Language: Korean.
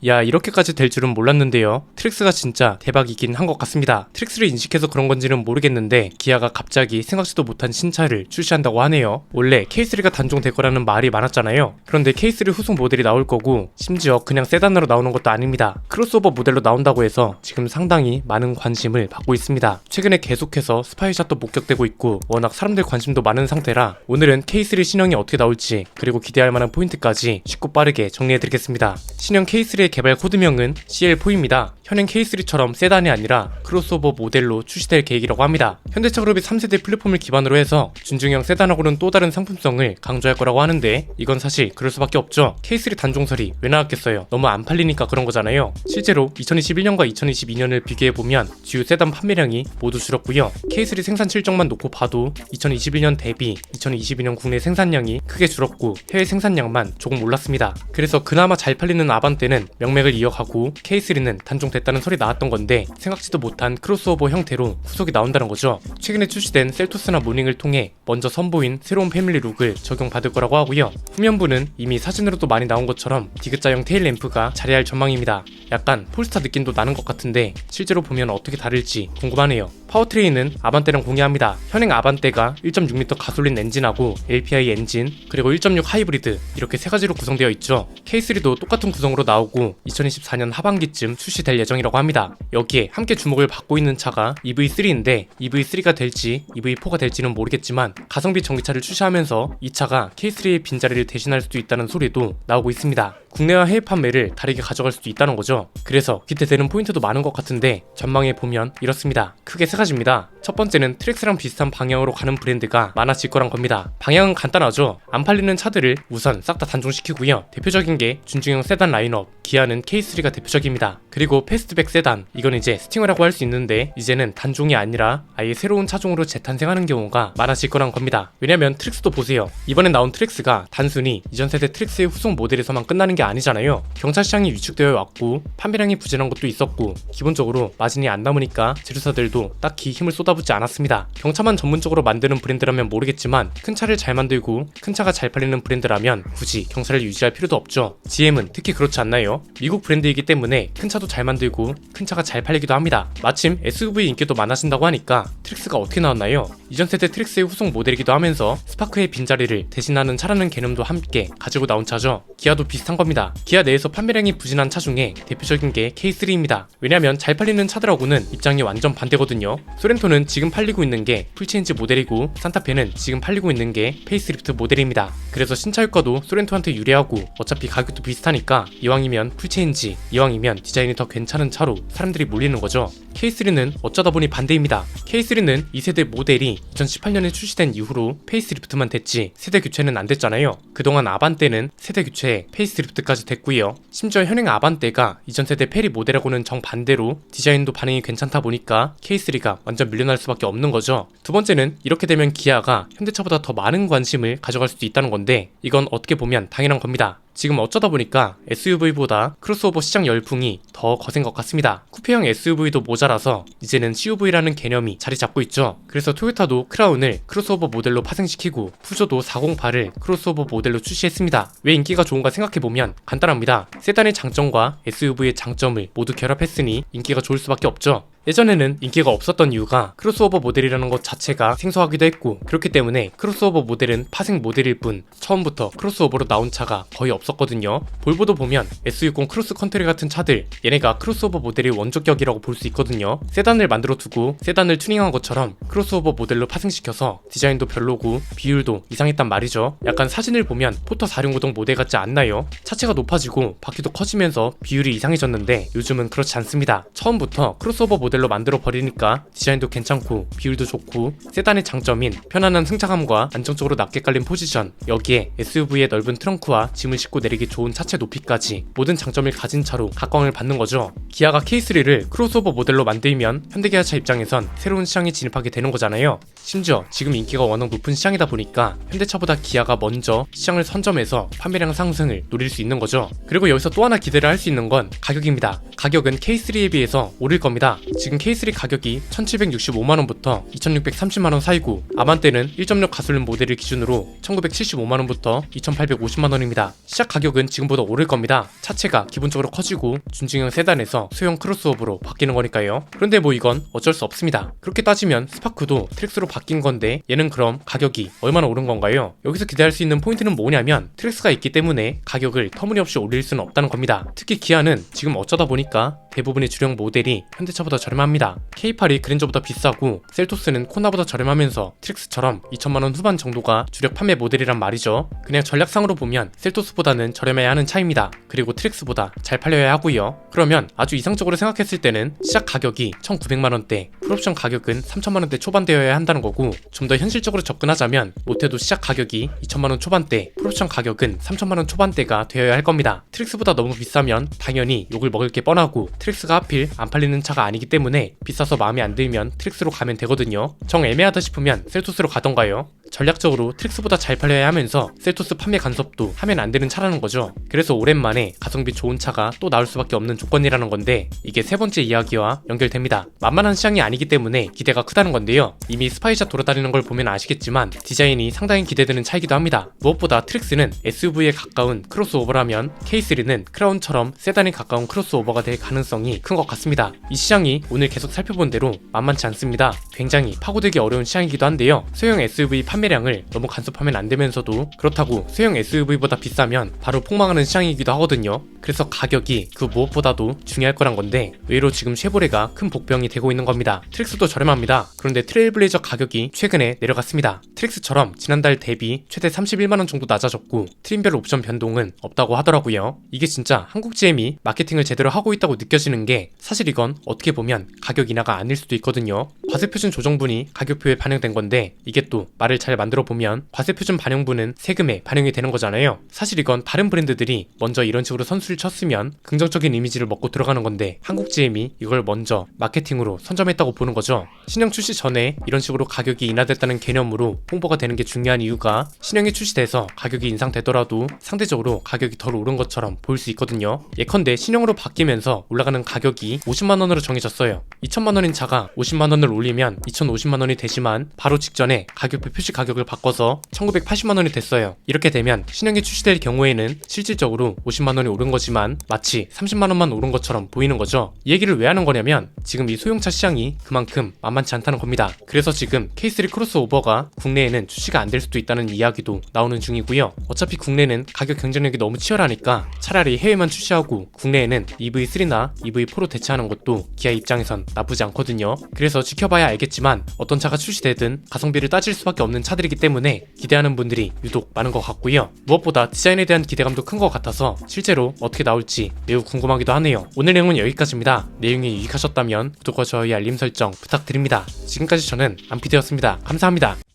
야, 이렇게까지 될 줄은 몰랐는데요. 트릭스가 진짜 대박이긴 한 것 같습니다. 트릭스를 인식해서 그런 건지는 모르겠는데 기아가 갑자기 생각지도 못한 신차를 출시한다고 하네요. 원래 K3가 단종될 거라는 말이 많았잖아요. 그런데 K3 후속 모델이 나올 거고 심지어 그냥 세단으로 나오는 것도 아닙니다. 크로스오버 모델로 나온다고 해서 지금 상당히 많은 관심을 받고 있습니다. 최근에 계속해서 스파이샷도 목격되고 있고 워낙 사람들 관심도 많은 상태라 오늘은 K3 신형이 어떻게 나올지 그리고 기대할 만한 포인트까지 쉽고 빠르게 정리해드리겠습니다. 신형 K3의 개발 코드명은 CL4입니다. 현행 K3처럼 세단이 아니라 크로스오버 모델로 출시될 계획이라고 합니다. 현대차그룹이 3세대 플랫폼을 기반으로 해서 준중형 세단하고는 또 다른 상품성을 강조할 거라고 하는데 이건 사실 그럴 수밖에 없죠. K3 단종설이 왜 나왔겠어요. 너무 안 팔리니까 그런 거잖아요. 실제로 2021년과 2022년을 비교해보면 주요 세단 판매량이 모두 줄었고요. K3 생산 실적만 놓고 봐도 2021년 대비 2022년 국내 생산량이 크게 줄었고 해외 생산량만 조금 올랐습니다. 그래서 그나마 잘 팔리는 아반떼는 명맥을 이어가고 K3는 단종됐다는 설이 나왔던 건데 생각지도 못한 크로스오버 형태로 후속이 나온다는 거죠. 최근에 출시된 셀토스나 모닝을 통해 먼저 선보인 새로운 패밀리 룩을 적용받을 거라고 하고요. 후면부는 이미 사진으로도 많이 나온 것처럼 디귿자형 테일 램프가 자리할 전망입니다. 약간 폴스타 느낌도 나는 것 같은데 실제로 보면 어떻게 다를지 궁금하네요. 파워트레인은 아반떼랑 공유합니다. 현행 아반떼가 1.6L 가솔린 엔진하고 LPI 엔진 그리고 1.6 하이브리드 이렇게 세 가지로 구성되어 있죠. K3도 똑같은 구성으로 나오고 2024년 하반기쯤 출시될 예정이라고 합니다. 여기에 함께 주목을 받고 있는 차가 EV3인데 EV3가 될지 EV4가 될지는 모르겠지만 가성비 전기차를 출시하면서 이 차가 K3의 빈자리를 대신할 수도 있다는 소리도 나오고 있습니다. 국내와 해외 판매를 다르게 가져갈 수도 있다는 거죠. 그래서 기대되는 포인트도 많은 것 같은데 전망해 보면 이렇습니다. 크게 세 가지입니다. 첫 번째는 트랙스랑 비슷한 방향으로 가는 브랜드가 많아질 거란 겁니다. 방향은 간단하죠. 안 팔리는 차들을 우선 싹 다 단종시키고요. 대표적인 게 준중형 세단 라인업, 기아는 K3가 대표적입니다. 그리고 패스트백 세단, 이건 이제 스팅어라고 할 수 있는데 이제는 단종이 아니라 아예 새로운 차종으로 재탄생하는 경우가 많아질 거란 겁니다. 왜냐면 트랙스도 보세요. 이번에 나온 트랙스가 단순히 이전 세대 트랙스의 후속 모델에서만 끝나는 게 아니잖아요. 경차 시장이 위축되어 왔고 판매량이 부진한 것도 있었고 기본적으로 마진이 안 남으니까 제조사들도 딱히 힘을 쏟아붓지 않았습니다. 경차만 전문적으로 만드는 브랜드라면 모르겠지만 큰 차를 잘 만들고 큰 차가 잘 팔리는 브랜드라면 굳이 경차를 유지할 필요도 없죠. GM은 특히 그렇지 않나요? 미국 브랜드이기 때문에 큰 차도 잘 만들고 큰 차가 잘 팔리기도 합니다. 마침 SUV 인기도 많아진다고 하니까 트랙스가 어떻게 나왔나요? 이전 세대 트랙스의 후속 모델이기도 하면서 스파크의 빈자리를 대신하는 차라는 개념도 함께 가지고 나온 차죠. 기아도 비슷한 겁니다. 기아 내에서 판매량이 부진한 차 중에 대표적인 게 K3입니다. 왜냐면 잘 팔리는 차들하고는 입장이 완전 반대거든요. 소렌토는 지금 팔리고 있는 게 풀체인지 모델이고 산타페는 지금 팔리고 있는 게 페이스리프트 모델입니다. 그래서 신차 효과도 소렌토한테 유리하고 어차피 가격도 비슷하니까 이왕이면 풀체인지, 이왕이면 디자인이 더 괜찮은 차로 사람들이 몰리는 거죠. K3는 어쩌다 보니 반대입니다. K3는 2세대 모델이 2018년에 출시된 이후로 페이스리프트만 됐지 세대 교체는 안 됐잖아요. 그동안 아반떼는 세대 교체에 페이스리프트까지 됐고요. 심지어 현행 아반떼가 이전 세대 페리 모델하고는 정반대로 디자인도 반응이 괜찮다 보니까 K3가 완전 밀려날 수밖에 없는 거죠. 두 번째는 이렇게 되면 기아가 현대차보다 더 많은 관심을 가져갈 수도 있다는 건데 이건 어떻게 보면 당연한 겁니다. 지금 어쩌다 보니까 SUV보다 크로스오버 시장 열풍이 더 거센 것 같습니다. 쿠페형 SUV도 모자라서 이제는 CUV라는 개념이 자리 잡고 있죠. 그래서 토요타도 크라운을 크로스오버 모델로 파생시키고 푸조도 408을 크로스오버 모델로 출시했습니다. 왜 인기가 좋은가 생각해보면 간단합니다. 세단의 장점과 SUV의 장점을 모두 결합했으니 인기가 좋을 수밖에 없죠. 예전에는 인기가 없었던 이유가 크로스오버 모델이라는 것 자체가 생소하기도 했고 그렇기 때문에 크로스오버 모델은 파생 모델일 뿐 처음부터 크로스오버로 나온 차가 거의 없었거든요. 볼보도 보면 S60 크로스 컨트리 같은 차들 얘네가 크로스오버 모델이 원조격이라고 볼 수 있거든요. 세단을 만들어 두고 세단을 튜닝한 것처럼 크로스오버 모델로 파생시켜서 디자인도 별로고 비율도 이상했단 말이죠. 약간 사진을 보면 포터 460 모델 같지 않나요? 차체가 높아지고 바퀴도 커지면서 비율이 이상해졌는데 요즘은 그렇지 않습니다. 처음부터 크로스오버 모델로 만들어 버리니까 디자인도 괜찮고 비율도 좋고 세단의 장점인 편안한 승차감과 안정적으로 낮게 깔린 포지션 여기에 SUV의 넓은 트렁크와 짐을 싣고 내리기 좋은 차체 높이까지 모든 장점을 가진 차로 각광을 받는 거죠. 기아가 K3를 크로스오버 모델로 만들면 현대기아차 입장에선 새로운 시장에 진입하게 되는 거잖아요. 심지어 지금 인기가 워낙 높은 시장이다 보니까 현대차보다 기아가 먼저 시장을 선점해서 판매량 상승을 노릴 수 있는 거죠. 그리고 여기서 또 하나 기대를 할 수 있는 건 가격입니다. 가격은 K3에 비해서 오를 겁니다. 지금 K3 가격이 1765만원부터 2630만원 사이고 아반떼는 1.6 가솔린 모델을 기준으로 1975만원부터 2850만원입니다. 시작 가격은 지금보다 오를 겁니다. 차체가 기본적으로 커지고 준중형 세단에서 소형 크로스오버로 바뀌는 거니까요. 그런데 뭐 이건 어쩔 수 없습니다. 그렇게 따지면 스파크도 트랙스로 바뀐 건데 얘는 그럼 가격이 얼마나 오른 건가요? 여기서 기대할 수 있는 포인트는 뭐냐면 트랙스가 있기 때문에 가격을 터무니없이 올릴 수는 없다는 겁니다. 특히 기아는 지금 어쩌다 보니까 대부분의 주력 모델이 현대차보다 저렴합니다. K8이 그랜저보다 비싸고 셀토스는 코나보다 저렴하면서 트랙스처럼 2천만원 후반 정도가 주력 판매 모델이란 말이죠. 그냥 전략상으로 보면 셀토스보다는 저렴해야 하는 차입니다. 그리고 트랙스보다 잘 팔려야 하고요. 그러면 아주 이상적으로 생각했을 때는 시작 가격이 1900만원대, 풀옵션 가격은 3000만원대 초반대여야 한다는 거고 좀 더 현실적으로 접근하자면 못해도 시작 가격이 2000만원 초반대, 풀옵션 가격은 3000만원 초반대가 되어야 할 겁니다. 트랙스보다 너무 비싸면 당연히 욕을 먹을 게 뻔하고 트랙스가 하필 안 팔리는 차가 아니기 때문에 비싸서 마음에 안 들면 트랙스로 가면 되거든요. 정 애매하다 싶으면 셀토스로 가던가요. 전략적으로 트랙스보다 잘 팔려야 하면서 셀토스 판매 간섭도 하면 안 되는 차라는 거죠. 그래서 오랜만에 가성비 좋은 차가 또 나올 수밖에 없는 조건이라는 건데 이게 세 번째 이야기와 연결됩니다. 만만한 시장이 아니기 때문에 기대가 크다는 건데요. 이미 스파이차 돌아다니는 걸 보면 아시겠지만 디자인이 상당히 기대되는 차이기도 합니다. 무엇보다 트랙스는 SUV에 가까운 크로스오버라면 K3는 크라운처럼 세단에 가까운 크로스오버가 될 가능성이 큰 것 같습니다. 이 시장이 오늘 계속 살펴본 대로 만만치 않습니다. 굉장히 파고들기 어려운 시장이기도 한데요. 소형 SUV 판매량을 너무 간섭하면 안 되면서도 그렇다고 소형 SUV보다 비싸면 바로 폭망하는 시장이기도 하거든요. 그래서 가격이 그 무엇보다도 중요할 거란 건데 의외로 지금 쉐보레가 큰 복병이 되고 있는 겁니다. 트랙스도 저렴합니다. 그런데 트레일블레이저 가격이 최근에 내려갔습니다. 트랙스처럼 지난달 대비 최대 31만원 정도 낮아졌고 트림별 옵션 변동은 없다고 하더라고요. 이게 진짜 한국 GM이 마케팅을 제대로 하고 있다고 느껴지는 게 사실 이건 어떻게 보면 가격 인하가 아닐 수도 있거든요. 과세표준 조정분이 가격표에 반영된 건데 이게 또 말을 잘 만들어 보면 과세표준 반영분은 세금에 반영이 되는 거잖아요. 사실 이건 다른 브랜드들이 먼저 이런 식으로 선수를 쳤으면 긍정적인 이미지를 먹고 들어가는 건데 한국 GM이 이걸 먼저 마케팅으로 선점했다고 보는 거죠. 신형 출시 전에 이런 식으로 가격이 인하됐다는 개념으로 홍보가 되는 게 중요한 이유가 신형이 출시돼서 가격이 인상되더라도 상대적으로 가격이 덜 오른 것처럼 보일 수 있거든요. 예컨대 신형으로 바뀌면서 올라가는 가격이 50만원으로 정해졌어요. 2000만원인 차가 50만원을 올리면 2050만원이 되지만 바로 직전에 가격표 표시 가격을 바꿔서 1980만원이 됐어요. 이렇게 되면 신형이 출시될 경우에는 실질적으로 50만원이 오른 거지만 마치 30만원만 오른 것처럼 보이는 거죠. 이 얘기를 왜 하는 거냐면 지금 이 소형차 시장이 그만큼 만만치 않다는 겁니다. 그래서 지금 K3 크로스오버가 국내에는 출시가 안 될 수도 있다는 이야기도 나오는 중이고요. 어차피 국내는 가격 경쟁력이 너무 치열하니까 차라리 해외만 출시하고 국내에는 EV3나 EV4로 대체하는 것도 기아 입장에선 나쁘지 않거든요. 그래서 지켜봐야 알겠지만 어떤 차가 출시되든 가성비를 따질 수밖에 없는 차들이기 때문에 기대하는 분들이 유독 많은 것 같고요. 무엇보다 디자인에 대한 기대감도 큰 것 같아서 실제로 어떻게 나올지 매우 궁금하기도 하네요. 오늘 내용은 여기까지입니다. 내용이 유익하셨다면 구독과 좋아요 알림 설정 부탁드립니다. 지금까지 저는 안피디였습니다. 감사합니다.